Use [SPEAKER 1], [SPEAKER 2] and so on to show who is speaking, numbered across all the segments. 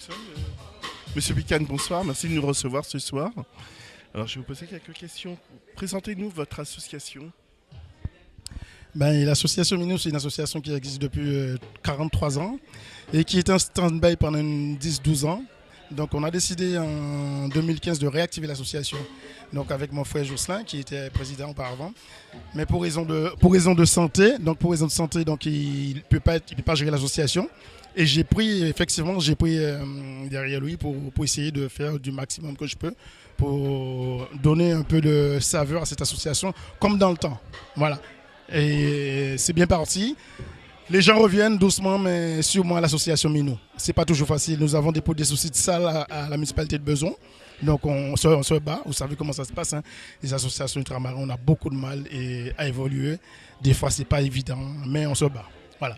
[SPEAKER 1] fonctionne. Monsieur Bicane, bonsoir. Merci de nous recevoir ce soir. Alors, je vais vous poser quelques questions. Présentez-nous votre association.
[SPEAKER 2] L'association Minou, c'est une association qui existe depuis 43 ans et qui est en stand-by pendant 10-12 ans. Donc on a décidé en 2015 de réactiver l'association, donc avec mon frère Jocelyn qui était président auparavant. Mais pour raison de santé, donc il ne peut pas gérer l'association. Et j'ai pris derrière lui pour essayer de faire du maximum que je peux pour donner un peu de saveur à cette association, comme dans le temps. Voilà. Et c'est bien parti. Les gens reviennent doucement, mais sûrement à l'association Minou. C'est pas toujours facile. Nous avons des soucis de salle à la municipalité de Beson. Donc on se bat. Vous savez comment ça se passe. Hein. Les associations ultramarines, on a beaucoup de mal à évoluer. Des fois, c'est pas évident, mais on se bat. Voilà.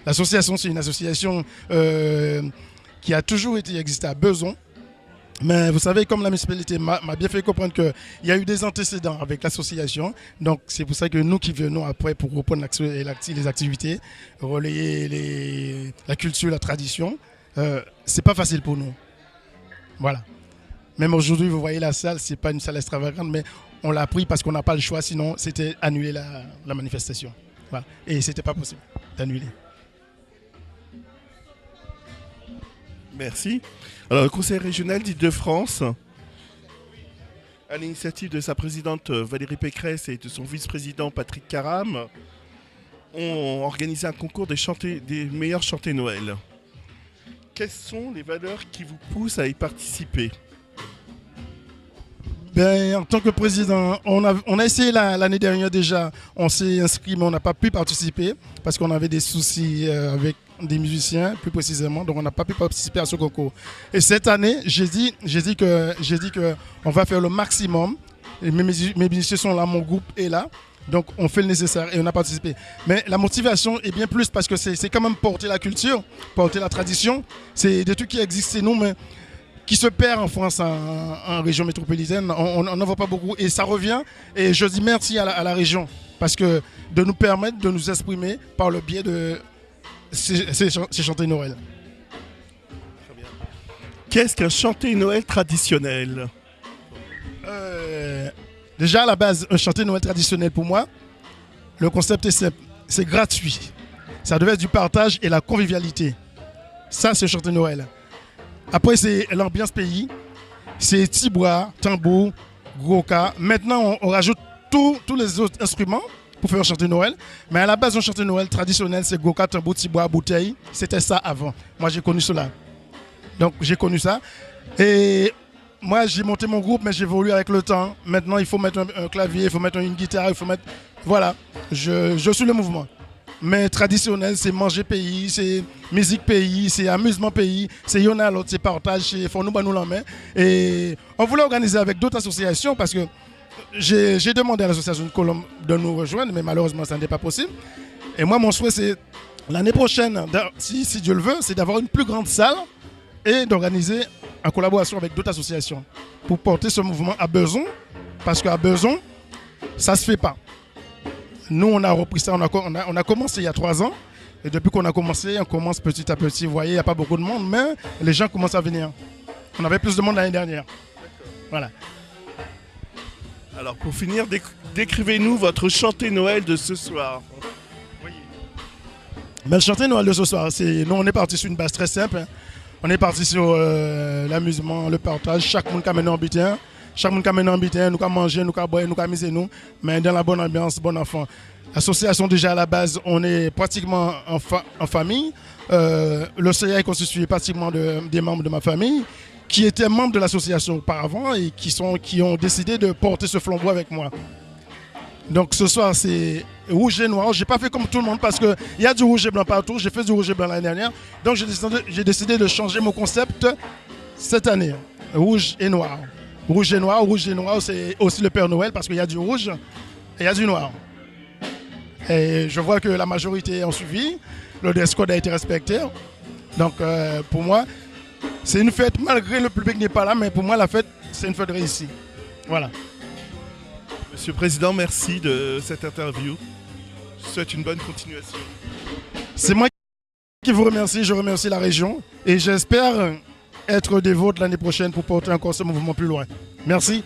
[SPEAKER 2] L'association, c'est une association qui a toujours existé à Beson. Mais vous savez, comme la municipalité m'a bien fait comprendre qu'il y a eu des antécédents avec l'association. Donc c'est pour ça que nous qui venons après pour reprendre les activités, relayer la culture, la tradition, c'est pas facile pour nous. Voilà. Même aujourd'hui, vous voyez la salle, c'est pas une salle extravagante, mais on l'a pris parce qu'on n'a pas le choix, sinon c'était annuler la manifestation. Voilà. Et c'était pas possible d'annuler.
[SPEAKER 1] Merci. Alors, le Conseil régional d'Île-de-France, à l'initiative de sa présidente Valérie Pécresse et de son vice-président Patrick Caram, ont organisé un concours des meilleurs chantés Noël. Quelles sont les valeurs qui vous poussent à y participer ?
[SPEAKER 2] En tant que président, on a essayé l'année dernière déjà, on s'est inscrit mais on n'a pas pu participer parce qu'on avait des soucis avec des musiciens plus précisément, donc on n'a pas pu participer à ce concours. Et cette année, j'ai dit que on va faire le maximum. Et mes musiciens sont là, mon groupe est là, donc on fait le nécessaire et on a participé. Mais la motivation est bien plus parce que c'est quand même porter la culture, porter la tradition. C'est des trucs qui existent chez nous, mais qui se perd en France, en région métropolitaine. On n'en voit pas beaucoup et ça revient. Et je dis merci à la région parce que de nous permettre de nous exprimer par le biais de ces chantés Noël.
[SPEAKER 1] Très bien. Qu'est-ce qu'un chanté Noël traditionnel ?
[SPEAKER 2] Déjà à la base, un chanté Noël traditionnel pour moi, le concept est simple, c'est gratuit. Ça devait être du partage et la convivialité. Ça, c'est chanté Noël. Après, c'est l'ambiance pays, c'est tibois, tambour, goka. Maintenant, on rajoute tous les autres instruments pour faire chanter Noël. Mais à la base, un chanter Noël traditionnel, c'est goka, tambour, tibois, bouteille. C'était ça avant. Moi, j'ai connu cela. Donc, j'ai connu ça. Et moi, j'ai monté mon groupe, mais j'ai évolué avec le temps. Maintenant, il faut mettre un clavier, il faut mettre une guitare, il faut mettre... Voilà, je suis le mouvement. Mais traditionnel, c'est manger pays, c'est musique pays, c'est amusement pays, c'est y'en a l'autre, c'est partage, c'est faut nous la main. Et on voulait organiser avec d'autres associations parce que j'ai demandé à l'association de Colombe de nous rejoindre, mais malheureusement, ça n'est pas possible. Et moi, mon souhait, c'est l'année prochaine, si Dieu le veut, c'est d'avoir une plus grande salle et d'organiser en collaboration avec d'autres associations pour porter ce mouvement à Beson, parce qu'à Beson, ça ne se fait pas. Nous, on a repris ça, on a commencé il y a 3 ans. Et depuis qu'on a commencé, on commence petit à petit. Vous voyez, il n'y a pas beaucoup de monde, mais les gens commencent à venir. On avait plus de monde l'année dernière. Voilà.
[SPEAKER 1] Alors, pour finir, décrivez-nous votre chanté Noël de ce soir. Oui.
[SPEAKER 2] Le chanté Noël de ce soir, nous, on est parti sur une base très simple. Hein. On est parti sur l'amusement, le partage. Chaque monde qui amène un bitin. Chaque monde qui amène un bitin, nous qui manger, nous qui boire, nous qui amuser nous, mais dans la bonne ambiance, bon enfant. L'association, déjà à la base, on est pratiquement en famille. Le CA est constitué pratiquement des membres de ma famille qui étaient membres de l'association auparavant et qui ont décidé de porter ce flambeau avec moi. Donc ce soir, c'est rouge et noir. Je n'ai pas fait comme tout le monde parce qu'il y a du rouge et blanc partout. J'ai fait du rouge et blanc l'année dernière. Donc j'ai décidé de changer mon concept cette année. Rouge et noir. Rouge et noir, c'est aussi le Père Noël parce qu'il y a du rouge et il y a du noir. Et je vois que la majorité ont suivi, le dress code a été respecté. Donc pour moi, c'est une fête, malgré le public n'est pas là, mais pour moi la fête, c'est une fête réussie. Voilà.
[SPEAKER 1] Monsieur le Président, merci de cette interview. Je souhaite une bonne continuation.
[SPEAKER 2] C'est moi qui vous remercie, je remercie la région et j'espère être des vôtres l'année prochaine pour porter encore ce mouvement plus loin. Merci.